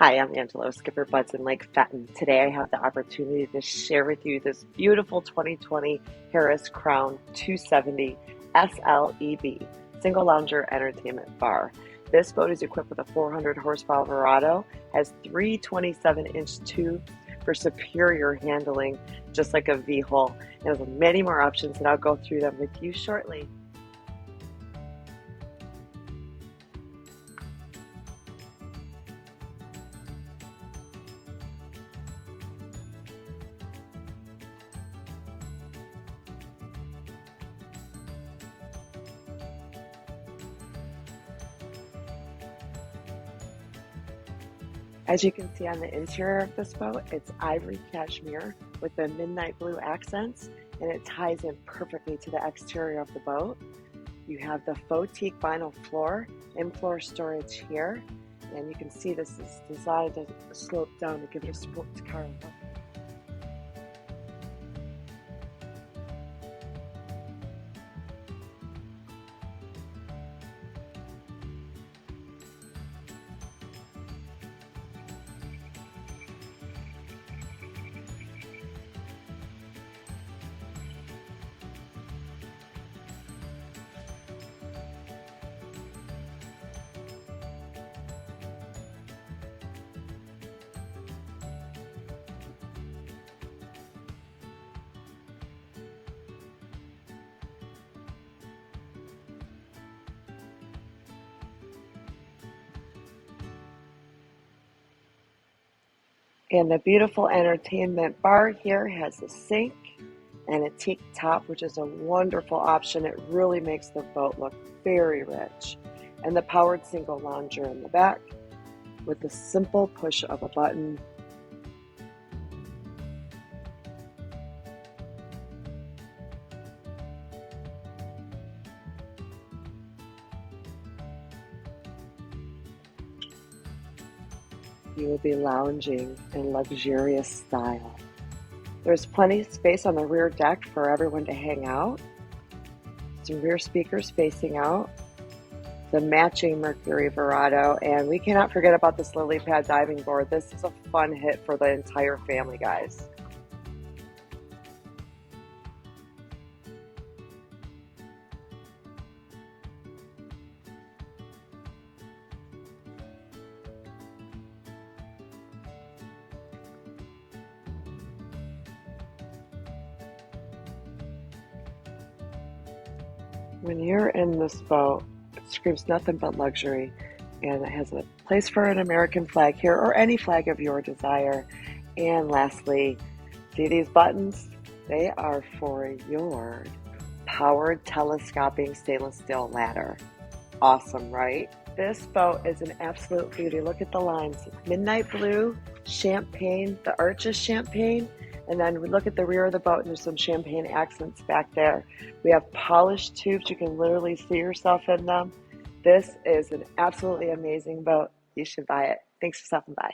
Hi, I'm Angela, SkipperBud's in Lake Fenton. Today I have the opportunity to share with you this beautiful 2020 Harris Crowne 270 SLEB, Single Lounger Entertainment Bar. This boat is equipped with a 400 horsepower Verado, has three 27-inch tubes for superior handling, just like a V-hull, and has many more options, and I'll go through them with you shortly. As you can see on the interior of this boat, it's ivory cashmere with the midnight blue accents, and it ties in perfectly to the exterior of the boat. You have the faux teak vinyl floor and floor storage here, and you can see this is designed to slope down to give it a sports car look. And the beautiful entertainment bar here has a sink and a teak top, which is a wonderful option. It really makes the boat look very rich. And the powered single lounger in the back with the simple push of a button. You will be lounging in luxurious style. There's plenty of space on the rear deck for everyone to hang out. Some rear speakers facing out. The matching Mercury Verado, and we cannot forget about this lily pad diving board. This is a fun hit for the entire family, guys. When you're in this boat, it screams nothing but luxury, and it has a place for an American flag here or any flag of your desire. And lastly, see these buttons? They are for your powered telescoping stainless steel ladder. Awesome, right? This boat is an absolute beauty. Look at the lines. Midnight blue, champagne, the arch is champagne, and then we look at the rear of the boat and there's some champagne accents back there. We have polished tubes. You can literally see yourself in them. This is an absolutely amazing boat. You should buy it. Thanks for stopping by.